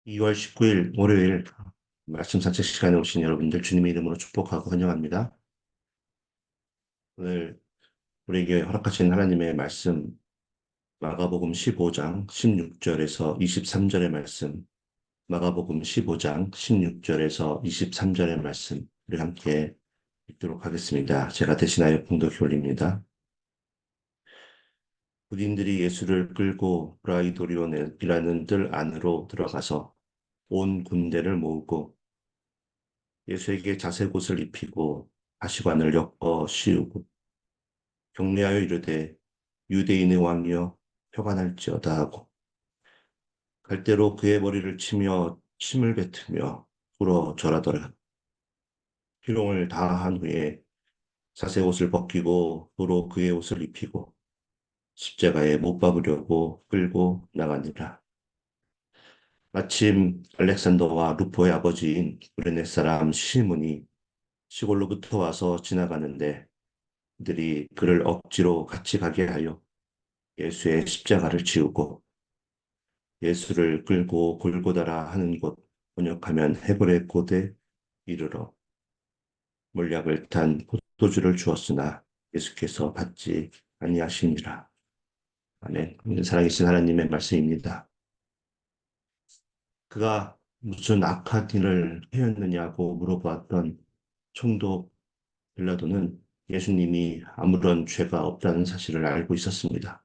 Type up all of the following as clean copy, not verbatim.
2월 19일 월요일 말씀 산책 시간에 오신 여러분들 주님의 이름으로 축복하고 환영합니다. 오늘 우리에게 허락하신 하나님의 말씀 마가복음 15장 16절에서 23절의 말씀, 마가복음 15장 16절에서 23절의 말씀 우리 함께 읽도록 하겠습니다. 제가 대신하여 봉독해 올립니다. 군인들이 예수를 끌고 브라이도리온이라는 뜰 안으로 들어가서 온 군대를 모으고 예수에게 자색옷을 입히고 가시관을 엮어 씌우고 경례하여 이르되 유대인의 왕이여 표가 날지어다 하고 갈대로 그의 머리를 치며 침을 뱉으며 불어 절하더라. 희롱을 다한 후에 자색옷을 벗기고 도로 그의 옷을 입히고 십자가에 못 박으려고 끌고 나가니라. 마침 알렉산더와 루포의 아버지인 구레네 사람 시몬이 시골로부터 와서 지나가는데 그들이 그를 억지로 같이 가게 하여 예수의 십자가를 지우고 예수를 끌고 골고다라 하는 곳, 번역하면 헤브레 곧에 이르러 몰약을 탄 포도주를 주었으나 예수께서 받지 아니하시니라. 아멘. 살아계신 하나님의 말씀입니다. 그가 무슨 악한 일을 하였느냐고 물어보았던 총독 빌라도는 예수님이 아무런 죄가 없다는 사실을 알고 있었습니다.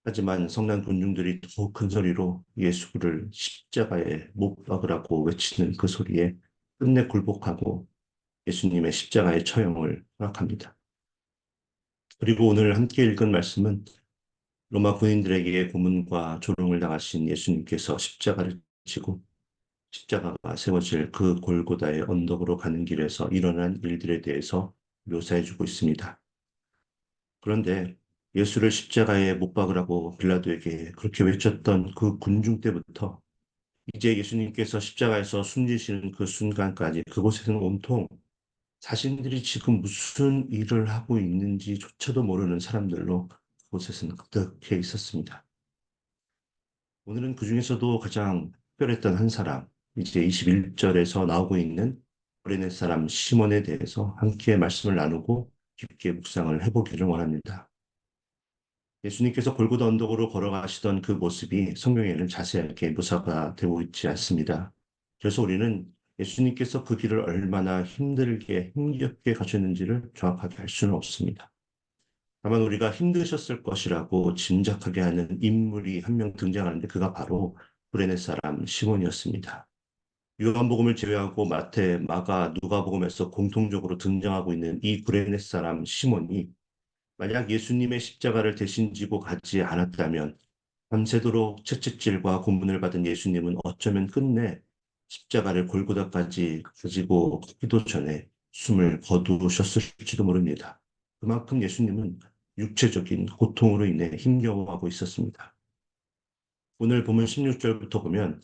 하지만 성난 군중들이 더 큰 소리로 예수를 십자가에 못 박으라고 외치는 그 소리에 끝내 굴복하고 예수님의 십자가의 처형을 허락합니다. 그리고 오늘 함께 읽은 말씀은 로마 군인들에게 고문과 조롱을 당하신 예수님께서 십자가를 지고 십자가가 세워질 그 골고다의 언덕으로 가는 길에서 일어난 일들에 대해서 묘사해주고 있습니다. 그런데 예수를 십자가에 못 박으라고 빌라도에게 그렇게 외쳤던 그 군중 때부터 이제 예수님께서 십자가에서 숨지시는 그 순간까지 그곳에는 온통 자신들이 지금 무슨 일을 하고 있는지조차도 모르는 사람들로 그곳에서는 그렇게 있었습니다. 오늘은 그 중에서도 가장 특별했던 한 사람, 이제 21절에서 나오고 있는 고레네 사람 시몬에 대해서 함께 말씀을 나누고 깊게 묵상을 해보기를 원합니다. 예수님께서 골고다 언덕으로 걸어가시던 그 모습이 성경에는 자세하게 묘사가 되고 있지 않습니다. 그래서 우리는 예수님께서 그 길을 얼마나 힘들게 힘겹게 가셨는지를 정확하게 알 수는 없습니다. 다만 우리가 힘드셨을 것이라고 짐작하게 하는 인물이 한 명 등장하는데 그가 바로 구레네 사람 시몬이었습니다. 요한복음을 제외하고 마태, 마가, 누가복음에서 공통적으로 등장하고 있는 이 구레네 사람 시몬이 만약 예수님의 십자가를 대신 지고 가지 않았다면 밤새도록 채찍질과 고문을 받은 예수님은 어쩌면 끝내 십자가를 골고다까지 가지고 가기도 전에 숨을 거두셨을지도 모릅니다. 그만큼 예수님은 육체적인 고통으로 인해 힘겨워하고 있었습니다. 오늘 보면 16절부터 보면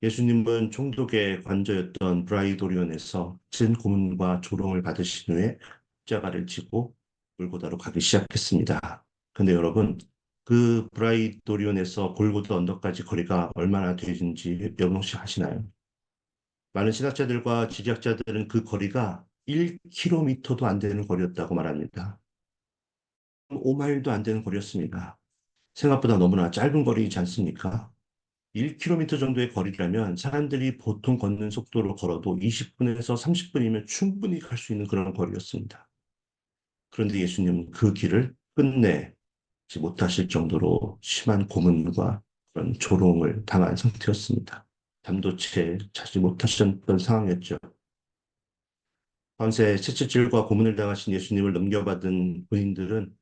예수님은 총독의 관저였던 브라이도리온에서 진 고문과 조롱을 받으신 후에 십자가를 지고 골고다로 가기 시작했습니다. 근데 여러분, 그 브라이도리온에서 골고다 언덕까지 거리가 얼마나 되는지 여러분 혹시 아시나요? 많은 신학자들과 지리학자들은 그 거리가 1km도 안 되는 거리였다고 말합니다. 5마일도 안 되는 거리였습니다. 생각보다 너무나 짧은 거리이지 않습니까? 1km 정도의 거리라면 사람들이 보통 걷는 속도로 걸어도 20분에서 30분이면 충분히 갈 수 있는 그런 거리였습니다. 그런데 예수님은 그 길을 끝내지 못하실 정도로 심한 고문과 그런 조롱을 당한 상태였습니다. 잠도 자지 못하셨던 상황이었죠. 밤새 채찍질과 고문을 당하신 예수님을 넘겨받은 군인들은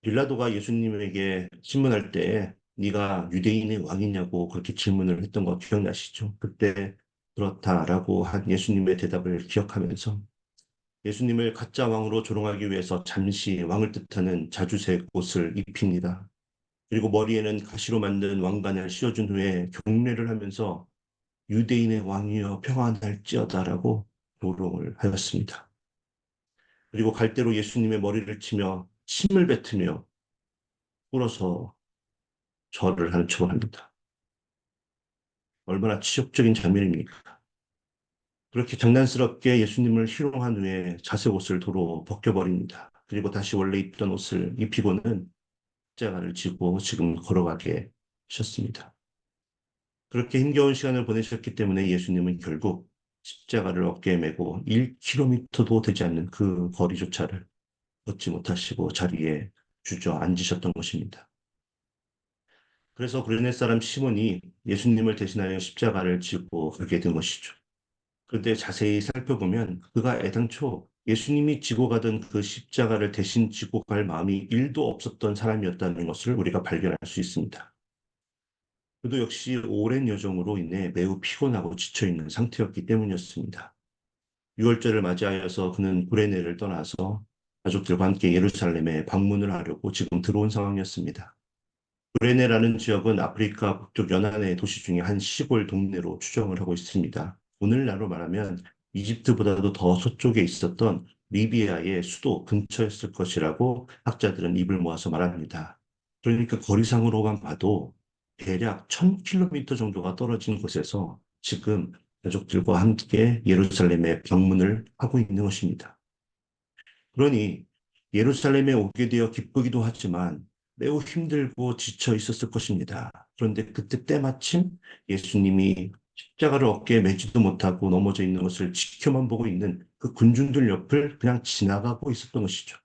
빌라도가 예수님에게 신문할 때 네가 유대인의 왕이냐고 그렇게 질문을 했던 거 기억나시죠? 그때 그렇다라고 한 예수님의 대답을 기억하면서 예수님을 가짜 왕으로 조롱하기 위해서 잠시 왕을 뜻하는 자주색 옷을 입힙니다. 그리고 머리에는 가시로 만든 왕관을 씌워준 후에 경례를 하면서 유대인의 왕이여 평안할지어다라고 조롱을 하였습니다. 그리고 갈대로 예수님의 머리를 치며 침을 뱉으며 울어서 절을 하는 척을 합니다. 얼마나 치욕적인 장면입니까? 그렇게 장난스럽게 예수님을 희롱한 후에 자색 옷을 도로 벗겨버립니다. 그리고 다시 원래 입던 옷을 입히고는 십자가를 지고 지금 걸어가게 하셨습니다. 그렇게 힘겨운 시간을 보내셨기 때문에 예수님은 결국 십자가를 어깨에 메고 1km도 되지 않는 그 거리조차를 걷지 못하시고 자리에 주저앉으셨던 것입니다. 그래서 구레네 사람 시몬이 예수님을 대신하여 십자가를 지고 가게 된 것이죠. 그런데 자세히 살펴보면 그가 애당초 예수님이 지고 가던 그 십자가를 대신 지고 갈 마음이 1도 없었던 사람이었다는 것을 우리가 발견할 수 있습니다. 그도 역시 오랜 여정으로 인해 매우 피곤하고 지쳐있는 상태였기 때문이었습니다. 6월절을 맞이하여서 그는 구레네를 떠나서 가족들과 함께 예루살렘에 방문을 하려고 지금 들어온 상황이었습니다. 구레네라는 지역은 아프리카 북쪽 연안의 도시 중에 한 시골 동네로 추정을 하고 있습니다. 오늘날로 말하면 이집트보다도 더 서쪽에 있었던 리비아의 수도 근처였을 것이라고 학자들은 입을 모아서 말합니다. 그러니까 거리상으로만 봐도 대략 1000km 정도가 떨어진 곳에서 지금 가족들과 함께 예루살렘에 방문을 하고 있는 것입니다. 그러니 예루살렘에 오게 되어 기쁘기도 하지만 매우 힘들고 지쳐 있었을 것입니다. 그런데 그때 때마침 예수님이 십자가를 어깨에 매지도 못하고 넘어져 있는 것을 지켜만 보고 있는 그 군중들 옆을 그냥 지나가고 있었던 것이죠.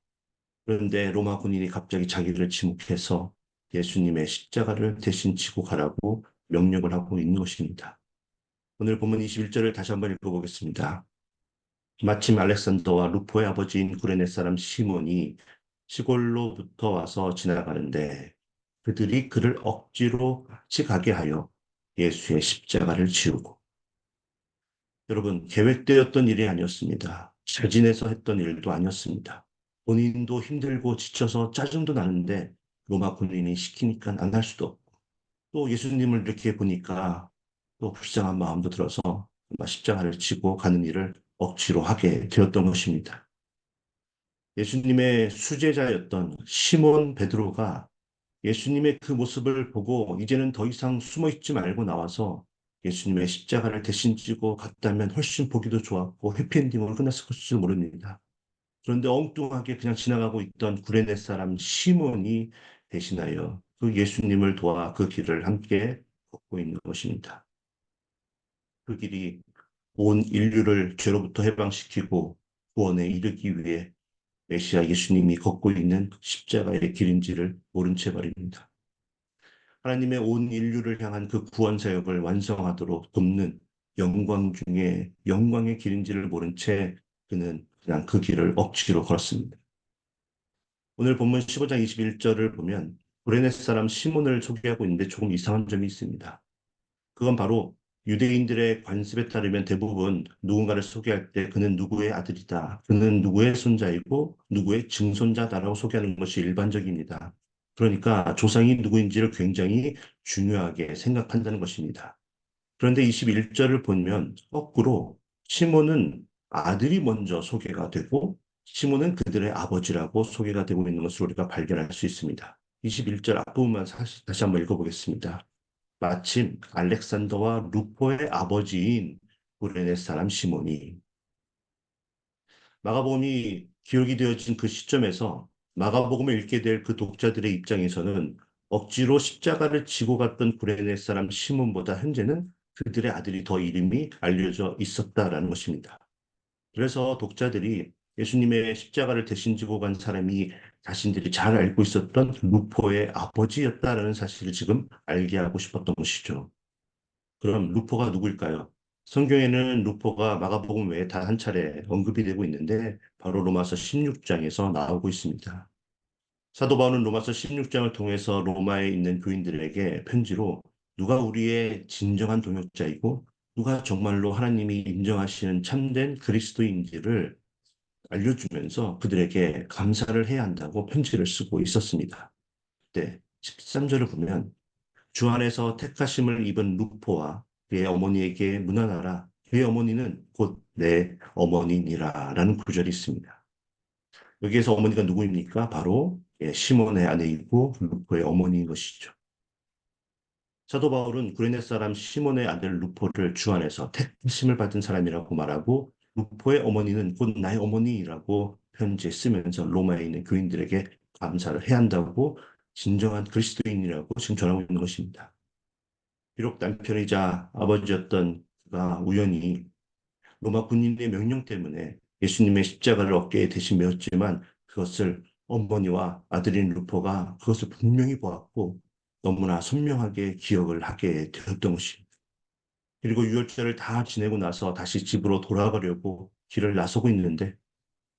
그런데 로마 군인이 갑자기 자기를 지목해서 예수님의 십자가를 대신 지고 가라고 명령을 하고 있는 것입니다. 오늘 본문 21절을 다시 한번 읽어보겠습니다. 마침 알렉산더와 루포의 아버지인 구레네 사람 시몬이 시골로부터 와서 지나가는데 그들이 그를 억지로 같이 가게 하여 예수의 십자가를 지우고 여러분 계획되었던 일이 아니었습니다. 자진해서 했던 일도 아니었습니다. 본인도 힘들고 지쳐서 짜증도 나는데 로마 군인이 시키니까 안 할 수도 없고 또 예수님을 이렇게 보니까 또 불쌍한 마음도 들어서 십자가를 지고 가는 일을 억지로 하게 되었던 것입니다. 예수님의 수제자였던 시몬 베드로가 예수님의 그 모습을 보고 이제는 더 이상 숨어 있지 말고 나와서 예수님의 십자가를 대신 지고 갔다면 훨씬 보기도 좋았고 해피엔딩으로 끝났을 것일지도 모릅니다. 그런데 엉뚱하게 그냥 지나가고 있던 구레네 사람 시몬이 대신하여 그 예수님을 도와 그 길을 함께 걷고 있는 것입니다. 그 길이 온 인류를 죄로부터 해방시키고 구원에 이르기 위해 메시아 예수님이 걷고 있는 십자가의 길인지를 모른 채 말입니다. 하나님의 온 인류를 향한 그 구원 사역을 완성하도록 돕는 영광 중에 영광의 길인지를 모른 채 그는 그냥 그 길을 억지로 걸었습니다. 오늘 본문 15장 21절을 보면 구레네 사람 시몬을 소개하고 있는데 조금 이상한 점이 있습니다. 그건 바로 유대인들의 관습에 따르면 대부분 누군가를 소개할 때 그는 누구의 아들이다, 그는 누구의 손자이고 누구의 증손자다라고 소개하는 것이 일반적입니다. 그러니까 조상이 누구인지를 굉장히 중요하게 생각한다는 것입니다. 그런데 21절을 보면 거꾸로 시몬은 아들이 먼저 소개가 되고 시몬은 그들의 아버지라고 소개가 되고 있는 것을 우리가 발견할 수 있습니다. 21절 앞부분만 다시 한번 읽어보겠습니다. 마침 알렉산더와 루포의 아버지인 구레네 사람 시몬이 마가복음이 기록이 되어진 그 시점에서 마가복음을 읽게 될 그 독자들의 입장에서는 억지로 십자가를 지고 갔던 구레네 사람 시몬보다 현재는 그들의 아들이 더 이름이 알려져 있었다라는 것입니다. 그래서 독자들이 예수님의 십자가를 대신 지고 간 사람이 자신들이 잘 알고 있었던 루포의 아버지였다라는 사실을 지금 알게 하고 싶었던 것이죠. 그럼 루포가 누구일까요? 성경에는 루포가 마가복음 외에 단 한 차례 언급이 되고 있는데 바로 로마서 16장에서 나오고 있습니다. 사도 바울은 로마서 16장을 통해서 로마에 있는 교인들에게 편지로 누가 우리의 진정한 동역자이고 누가 정말로 하나님이 인정하시는 참된 그리스도인지를 알려주면서 그들에게 감사를 해야 한다고 편지를 쓰고 있었습니다. 네, 13절을 보면 주 안에서 택하심을 입은 루포와 그의 어머니에게 문안하라. 그의 어머니는 곧 내 어머니니라 라는 구절이 있습니다. 여기에서 어머니가 누구입니까? 바로 시몬의 아내이고 루포의 어머니인 것이죠. 사도 바울은 구레네 사람 시몬의 아들 루포를 주 안에서 택하심을 받은 사람이라고 말하고 루포의 어머니는 곧 나의 어머니라고 편지에 쓰면서 로마에 있는 교인들에게 감사를 해야 한다고 진정한 그리스도인이라고 지금 전하고 있는 것입니다. 비록 남편이자 아버지였던 그가 우연히 로마 군인의 명령 때문에 예수님의 십자가를 어깨에 대신 메었지만 그것을 어머니와 아들인 루포가 그것을 분명히 보았고 너무나 선명하게 기억을 하게 되었던 것입니다. 그리고 유월절을 다 지내고 나서 다시 집으로 돌아가려고 길을 나서고 있는데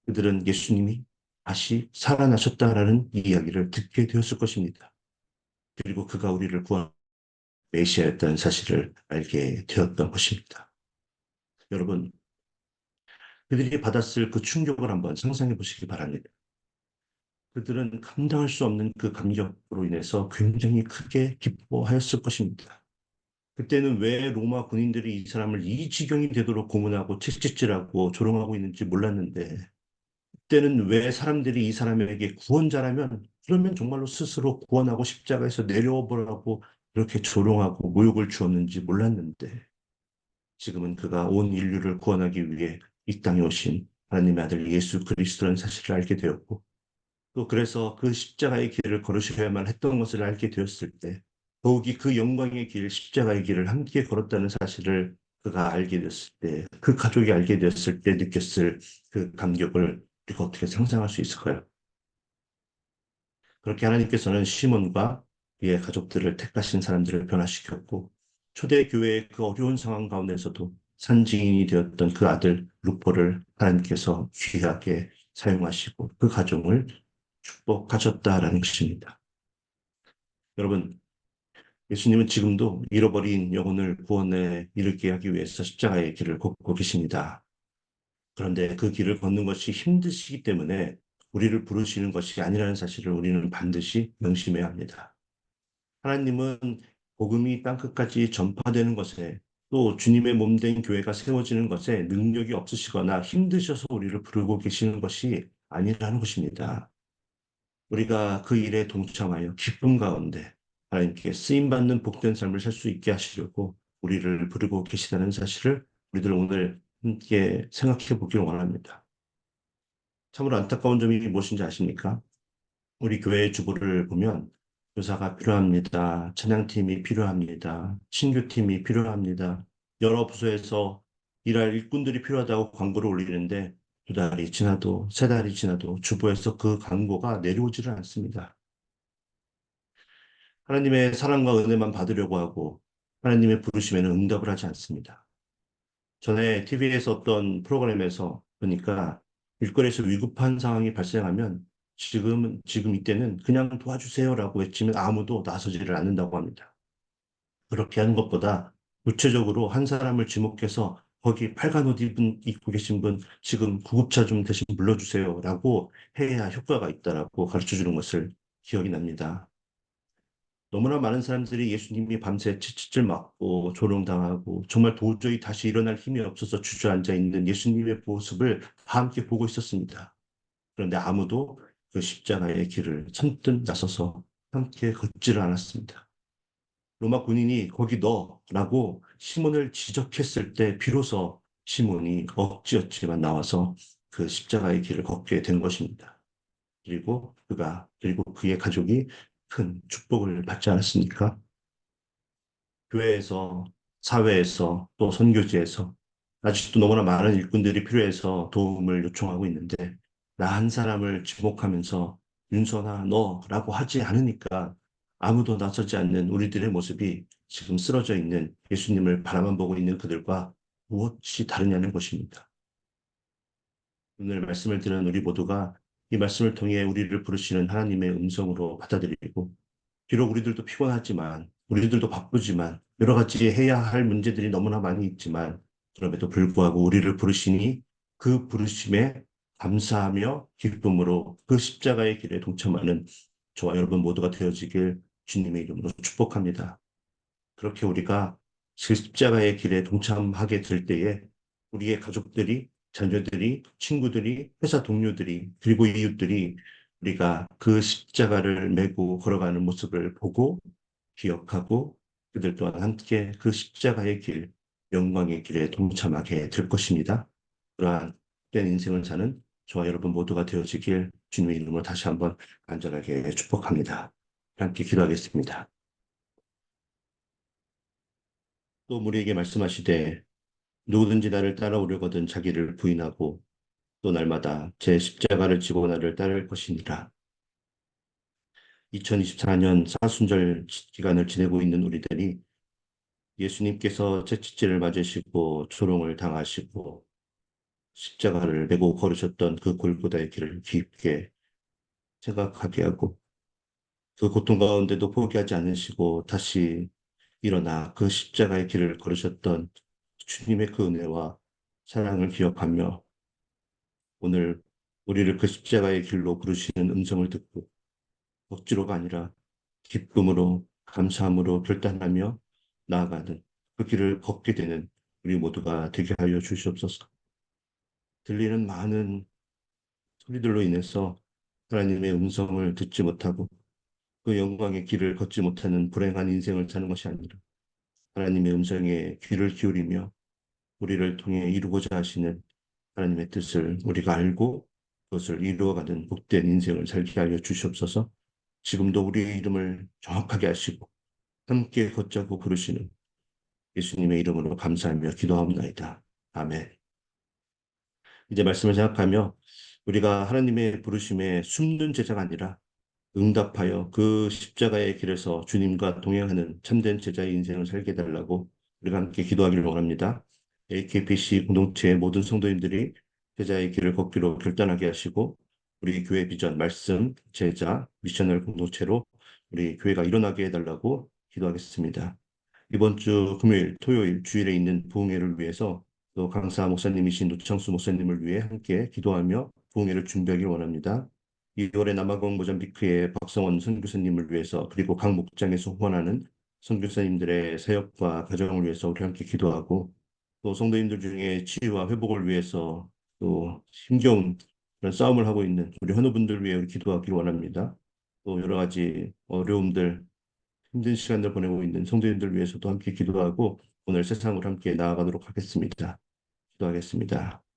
그들은 예수님이 다시 살아나셨다라는 이야기를 듣게 되었을 것입니다. 그리고 그가 우리를 구한 메시아였다는 사실을 알게 되었던 것입니다. 여러분, 그들이 받았을 그 충격을 한번 상상해 보시기 바랍니다. 그들은 감당할 수 없는 그 감격으로 인해서 굉장히 크게 기뻐하였을 것입니다. 그때는 왜 로마 군인들이 이 사람을 이 지경이 되도록 고문하고 채찍질하고 조롱하고 있는지 몰랐는데, 그때는 왜 사람들이 이 사람에게 구원자라면, 그러면 정말로 스스로 구원하고 십자가에서 내려와 보라고 그렇게 조롱하고 모욕을 주었는지 몰랐는데, 지금은 그가 온 인류를 구원하기 위해 이 땅에 오신 하나님의 아들 예수 그리스도라는 사실을 알게 되었고, 또 그래서 그 십자가의 길을 걸으셔야만 했던 것을 알게 되었을 때, 더욱이 그 영광의 길, 십자가의 길을 함께 걸었다는 사실을 그가 알게 되었을 때, 그 가족이 알게 되었을 때 느꼈을 그 감격을 우리가 어떻게 상상할 수 있을까요? 그렇게 하나님께서는 시몬과 그의 가족들을 택하신 사람들을 변화시켰고, 초대교회의 그 어려운 상황 가운데서도 산증인이 되었던 그 아들 루포를 하나님께서 귀하게 사용하시고 그 가정을 축복하셨다라는 것입니다. 여러분, 예수님은 지금도 잃어버린 영혼을 구원에 이르게 하기 위해서 십자가의 길을 걷고 계십니다. 그런데 그 길을 걷는 것이 힘드시기 때문에 우리를 부르시는 것이 아니라는 사실을 우리는 반드시 명심해야 합니다. 하나님은 복음이 땅끝까지 전파되는 것에 또 주님의 몸된 교회가 세워지는 것에 능력이 없으시거나 힘드셔서 우리를 부르고 계시는 것이 아니라는 것입니다. 우리가 그 일에 동참하여 기쁨 가운데 하나님께 쓰임받는 복된 삶을 살 수 있게 하시려고 우리를 부르고 계시다는 사실을 우리들 오늘 함께 생각해 보기를 원합니다. 참으로 안타까운 점이 무엇인지 아십니까? 우리 교회의 주부를 보면 교사가 필요합니다. 찬양팀이 필요합니다. 신규팀이 필요합니다. 여러 부서에서 일할 일꾼들이 필요하다고 광고를 올리는데 두 달이 지나도 세 달이 지나도 주부에서 그 광고가 내려오지를 않습니다. 하나님의 사랑과 은혜만 받으려고 하고 하나님의 부르심에는 응답을 하지 않습니다. 전에 TV에서 어떤 프로그램에서 보니까 일거리에서 위급한 상황이 발생하면 지금 이때는 그냥 도와주세요라고 외치면 아무도 나서지를 않는다고 합니다. 그렇게 하는 것보다 구체적으로 한 사람을 지목해서 거기 빨간 옷 입고 계신 분 지금 구급차 좀 대신 불러주세요라고 해야 효과가 있다라고 가르쳐 주는 것을 기억이 납니다. 너무나 많은 사람들이 예수님이 밤새 채찍질 맞고 조롱당하고 정말 도저히 다시 일어날 힘이 없어서 주저앉아 있는 예수님의 모습을 다 함께 보고 있었습니다. 그런데 아무도 그 십자가의 길을 선뜻 나서서 함께 걷지를 않았습니다. 로마 군인이 거기 너라고 시몬을 지적했을 때 비로소 시몬이 억지였지만 나와서 그 십자가의 길을 걷게 된 것입니다. 그리고 그의 가족이 큰 축복을 받지 않았습니까? 교회에서, 사회에서, 또 선교지에서 아직도 너무나 많은 일꾼들이 필요해서 도움을 요청하고 있는데 나 한 사람을 지목하면서 윤선아 너라고 하지 않으니까 아무도 나서지 않는 우리들의 모습이 지금 쓰러져 있는 예수님을 바라만 보고 있는 그들과 무엇이 다르냐는 것입니다. 오늘 말씀을 들은 우리 모두가 이 말씀을 통해 우리를 부르시는 하나님의 음성으로 받아들이고 비록 우리들도 피곤하지만, 우리들도 바쁘지만, 여러 가지 해야 할 문제들이 너무나 많이 있지만, 그럼에도 불구하고 우리를 부르시니 그 부르심에 감사하며 기쁨으로 그 십자가의 길에 동참하는 저와 여러분 모두가 되어지길 주님의 이름으로 축복합니다. 그렇게 우리가 그 십자가의 길에 동참하게 될 때에 우리의 가족들이, 자녀들이, 친구들이, 회사 동료들이, 그리고 이웃들이 우리가 그 십자가를 메고 걸어가는 모습을 보고 기억하고 그들 또한 함께 그 십자가의 길, 영광의 길에 동참하게 될 것입니다. 그러한 된 인생을 사는 저와 여러분 모두가 되어지길 주님의 이름으로 다시 한번 간절하게 축복합니다. 함께 기도하겠습니다. 또 우리에게 말씀하시되 누구든지 나를 따라오려거든 자기를 부인하고 또 날마다 제 십자가를 지고 나를 따를 것이니라. 2024년 사순절 기간을 지내고 있는 우리들이 예수님께서 채찍질을 맞으시고 조롱을 당하시고 십자가를 메고 걸으셨던 그 골고다의 길을 깊게 생각하게 하고 그 고통 가운데도 포기하지 않으시고 다시 일어나 그 십자가의 길을 걸으셨던 주님의 그 은혜와 사랑을 기억하며 오늘 우리를 그 십자가의 길로 부르시는 음성을 듣고 억지로가 아니라 기쁨으로 감사함으로 결단하며 나아가는 그 길을 걷게 되는 우리 모두가 되게 하여 주시옵소서. 들리는 많은 소리들로 인해서 하나님의 음성을 듣지 못하고 그 영광의 길을 걷지 못하는 불행한 인생을 사는 것이 아니라 하나님의 음성에 귀를 기울이며 우리를 통해 이루고자 하시는 하나님의 뜻을 우리가 알고 그것을 이루어가는 복된 인생을 살게 하여 주시옵소서. 지금도 우리의 이름을 정확하게 하시고 함께 걷자고 부르시는 예수님의 이름으로 감사하며 기도하옵나이다. 아멘. 이제 말씀을 생각하며 우리가 하나님의 부르심에 숨는 제자가 아니라 응답하여 그 십자가의 길에서 주님과 동행하는 참된 제자의 인생을 살게 해달라고 우리가 함께 기도하기를 원합니다. AKPC 공동체의 모든 성도님들이 제자의 길을 걷기로 결단하게 하시고 우리 교회 비전, 말씀, 제자, 미셔널 공동체로 우리 교회가 일어나게 해달라고 기도하겠습니다. 이번 주 금요일, 토요일, 주일에 있는 부흥회를 위해서 또 강사 목사님이신 노창수 목사님을 위해 함께 기도하며 부흥회를 준비하길 원합니다. 2월에 남아공 모잠비크의 박성원 선교사님을 위해서 그리고 각 목장에서 후원하는 선교사님들의 사역과 가정을 위해서 우리 함께 기도하고 또 성도님들 중에 치유와 회복을 위해서 또 힘겨운 그런 싸움을 하고 있는 우리 환우분들 위해 우리 기도하길 원합니다. 또 여러 가지 어려움들 힘든 시간을 보내고 있는 성도님들 위해서도 함께 기도하고 오늘 세상으로 함께 나아가도록 하겠습니다. 기도하겠습니다.